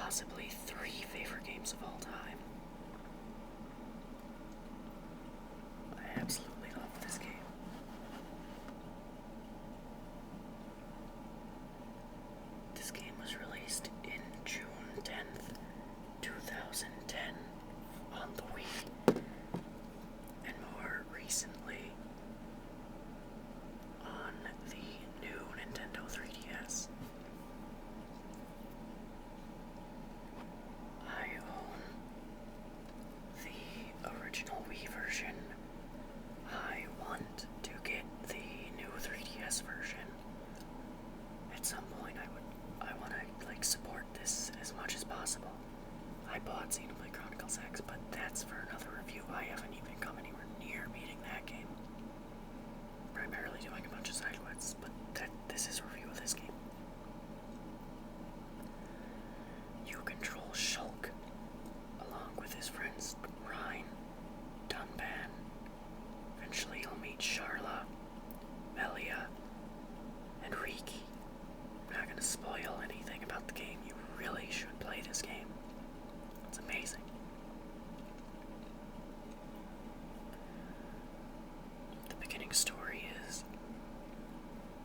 possibly 3 favorite games of all time. I absolutely love this game. This game was released in June 10th, 2010 on the Wii, and more recently on the new Nintendo 3DS. I own the original Wii version. I want to get the new 3DS version. At some point I want to support this as much as possible. I bought Xenoblade Chronicles X, but that's for another review. I haven't even come anywhere near beating that game. Primarily doing a bunch of side quests, but this is a review of this game. You control Shulk, along with his friends Rhine, Dunban. Eventually you'll meet Sharla, Melia, and Riki. I'm not going to spoil anything about the game. You really should play this game. It's amazing. The beginning story is,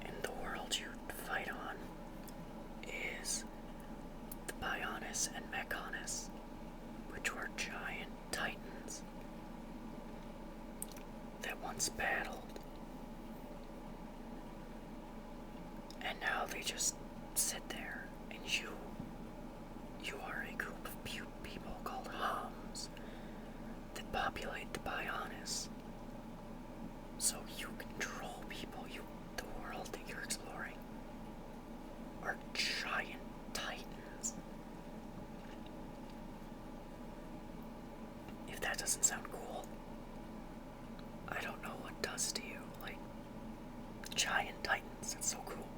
in the world you fight on, is the Bionis and Mechonis, which were giant titans that once battled. And now they just sit there, and you are a group of people called Homs that populate the Bionis. So you control people. The world that you're exploring are giant titans. If that doesn't sound cool, I don't know what does to you. Giant titans, that's so cool.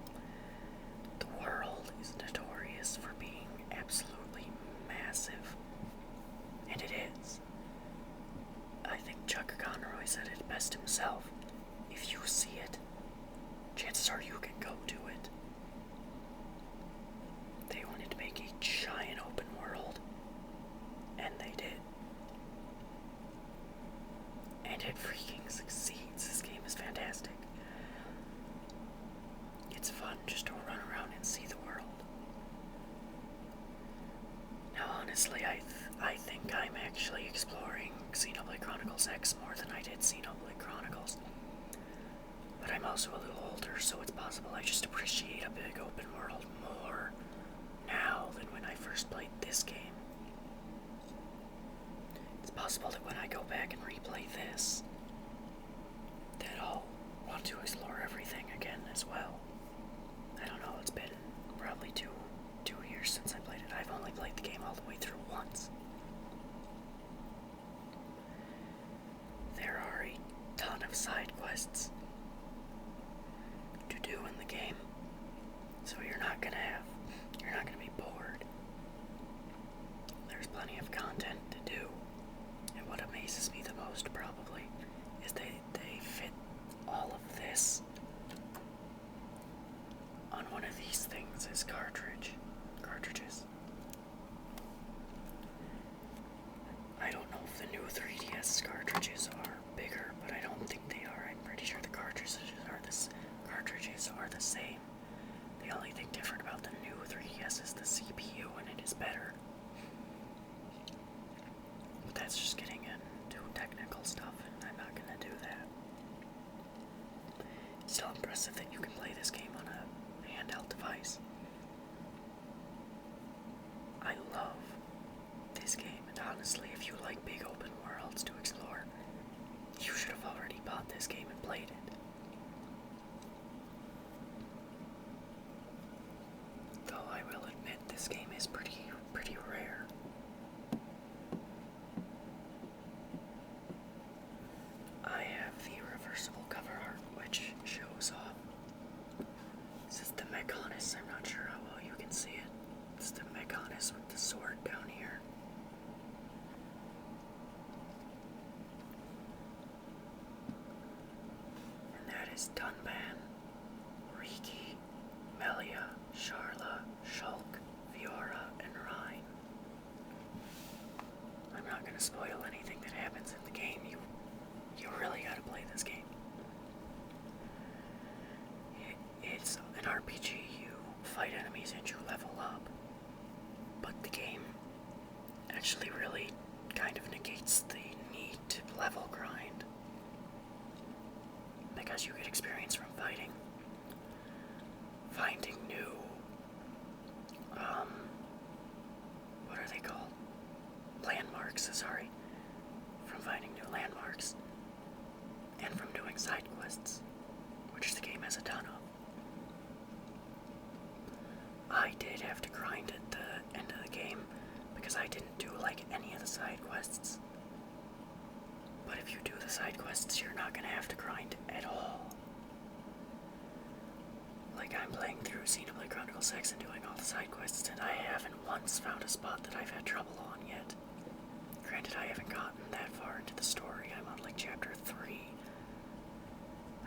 The world is notorious for being absolutely massive, and it is. I think Chuck Conroy said it best himself. If you see it, chances are you can go to it. They wanted to make a giant open world, and they did. And it freaking succeeds. This game is fantastic. It's fun just to run around and see the world. Now honestly, I think I'm actually exploring Xenoblade Chronicles X more than I did Xenoblade Chronicles. But I'm also a little older, so it's possible I just appreciate a big open world more now than when I first played this game. It's possible that when I go back and replay this, that I'll want to explore everything again as well. I don't know, it's been probably two years since I played it. I've only played the game all the way through once. There are a ton of side quests to do in the game, so you're not gonna be bored. There's plenty of content to do, and what amazes me the most probably is they fit all of this on one of these things as cartridges. I don't know if the new 3DS cartridges are bigger, but I don't think they are. I'm pretty sure the cartridges are the same. The only thing different about the new 3DS is the CPU, and it is better. But that's just getting into technical stuff, and I'm not gonna do that. It's still impressive that you can play this game on a handheld device. I love this game, and honestly, if you like big open worlds to explore, you should have already bought this game and played it. Though I will admit this game is pretty rare. I have the reversible cover art, which shows off. This is the Mechonis. I'm not sure how well you can see it. It's the Mechonis with the sword down here. And that is Dunban, Riki, Melia, Sharla, Shulk, Fiora, and Rhine. not going to spoil anything that happens in the game. You really got to play this game. It's an RPG. You fight enemies and you level up. But the game actually really kind of negates the need to level grind, because you get experience from fighting, finding new, what are they called? Landmarks, sorry. From finding new landmarks, and from doing side quests, which the game has a ton of. I did have to grind at the end of the game, because I didn't do like any of the side quests. But if you do the side quests, you're not going to have to grind at all. Like, I'm playing through Xenoblade Chronicles 6 and doing all the side quests, and I haven't once found a spot that I've had trouble on yet. Granted, I haven't gotten that far into the story. I'm on like chapter 3.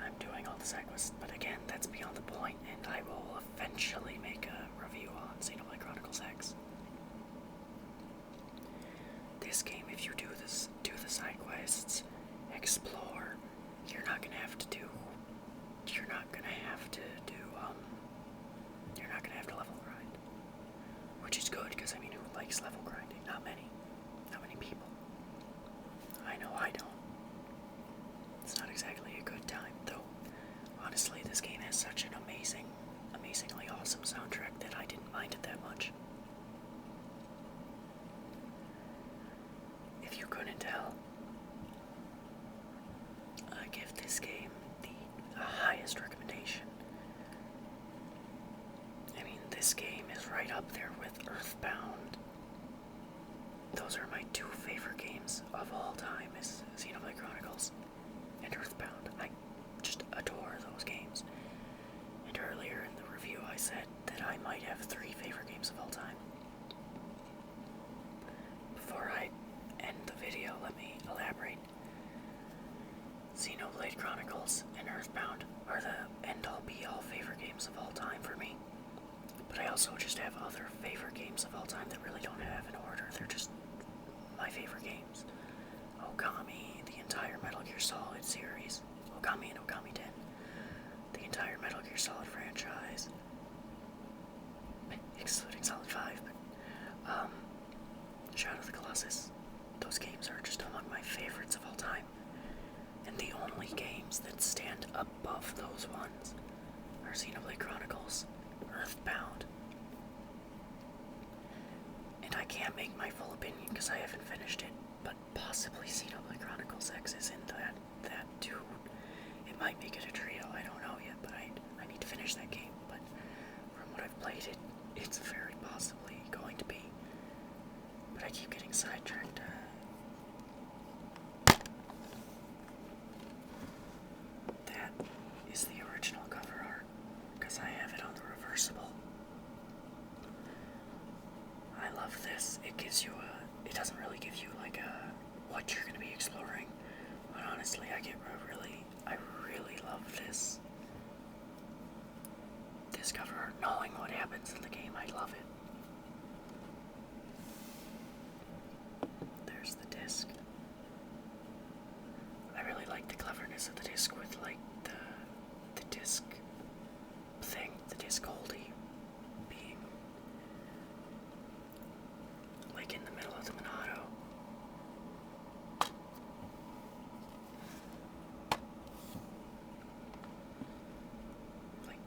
I'm doing all the side quests, but again, that's beyond the point, and I will eventually make a review on Xenoblade Chronicles X. This game, if you do the side quests, explore, you're not gonna have to level grind. Which is good, because I mean, who likes level grinding? Not many people. I know I don't. It's not exactly a good time, though. Honestly, this game has such an amazingly awesome soundtrack that I didn't mind it that much. If you couldn't tell, I give this game the highest recommendation. I mean, this game is right up there with Earthbound. Those are my two favorite games of all time, is Xenoblade Chronicles and Earthbound. I just adore those games. And earlier in the review I said that I might have 3 favorite games of all time. Before I end the video, let me elaborate. Xenoblade Chronicles and Earthbound are the end-all be-all favorite games of all time for me. But I also just have other favorite games of all time that really don't have an order. They're just my favorite games. Okami, the entire Metal Gear Solid series. Okami and Okami 10. The entire Metal Gear Solid franchise. Excluding Solid 5, but Shadow of the Colossus. Those games are just among my favorites of all time. And the only games that stand above those ones are Xenoblade Chronicles, Earthbound. And I can't make my full opinion because I haven't finished it, but possibly Xenoblade Chronicles X is in that too. It might make it a trio, I don't know yet, but I need to finish that game. But from what I've played, it's very possibly going to be. But I keep getting sidetracked. That is the original cover art, because I have it on the reversible. I love this. It gives you it doesn't really give you like what you're going to be exploring, but honestly, I really love this cover art. Knowing what happens in the game, I love it. There's the disc. I really like the cleverness of the disc with like the disc thing, the disc holding being like in the middle of the Monado. Like,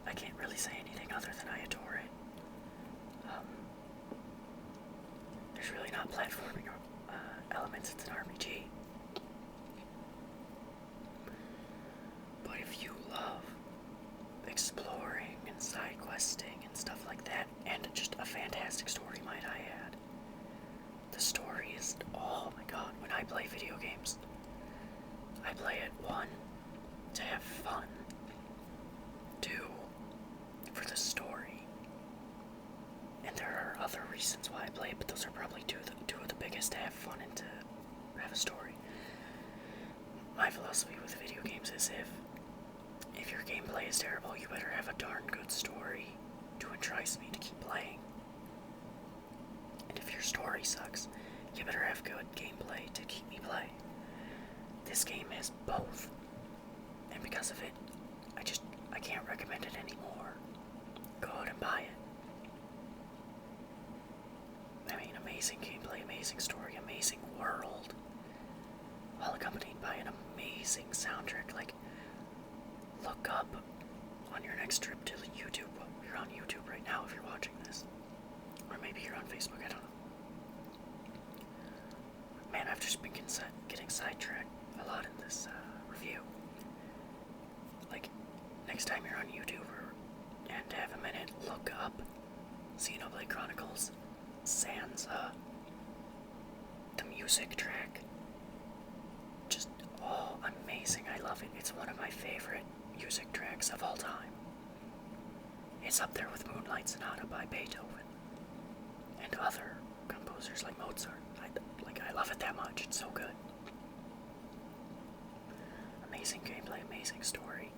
I can't really say anything other than I adore it. There's really not platforming elements, it's an RPG. But if you love exploring and side questing and stuff like that, and just a fantastic story, might I add. The story is, oh my god, when I play video games, I play it 1, to have fun, 2, for the story. And there are other reasons why I play it, but those are probably two of the biggest, to have fun and to have a story. My philosophy with video games is if your gameplay is terrible, you better have a darn good story to entice me to keep playing. And if your story sucks, you better have good gameplay to keep me playing. This game has both, and because of it, I can't recommend it anymore. Go out and buy it. I mean, amazing gameplay, amazing story, amazing world, all accompanied by an amazing soundtrack. Like, look up on your next trip to YouTube. Well, you're on YouTube right now if you're watching this, or maybe you're on Facebook, I don't know. Man, I've just been getting sidetracked a lot in this review. Like, next time you're on YouTube and have a minute, look up Xenoblade Chronicles sans the music track. Just, oh, amazing. I love it. It's one of my favorite music tracks of all time. It's up there with Moonlight Sonata by Beethoven and other composers like Mozart. I love it that much. It's so good. Amazing gameplay, amazing story,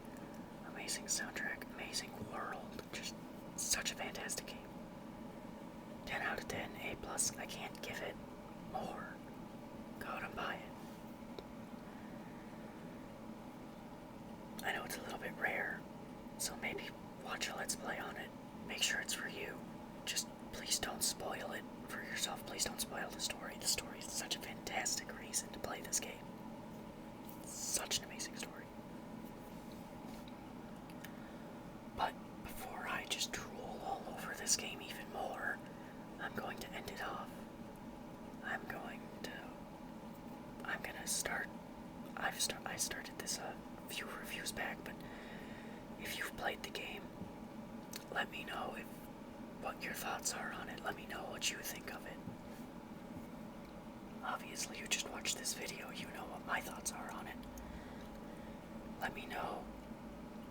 amazing soundtrack, amazing world. Just such a fantastic game. 10 out of 10, A+. I can't give it more. Go out and buy it. I know it's a little bit rare, so maybe watch a Let's Play on it. Make sure it's for you. Just please don't spoil it for yourself. Please don't spoil the story. The story is such a fantastic reason to play this game. Such an amazing story. But before I just drool all over this game even more, I'm going to end it off. I started this a few reviews back, but if you've played the game, let me know what your thoughts are on it. Let me know what you think of it. Obviously, you just watched this video, you know what my thoughts are on it. Let me know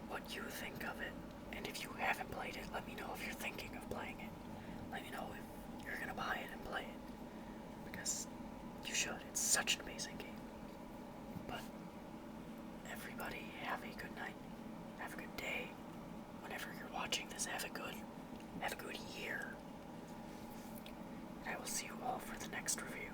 what you think of it, and if you haven't played it, let me know if you're thinking of playing it. Let me know if you're gonna buy it and play it, because you should. It's such an amazing game. But everybody, have a good night, have a good day. Whenever you're watching this, have a good year. And I will see you all for the next review.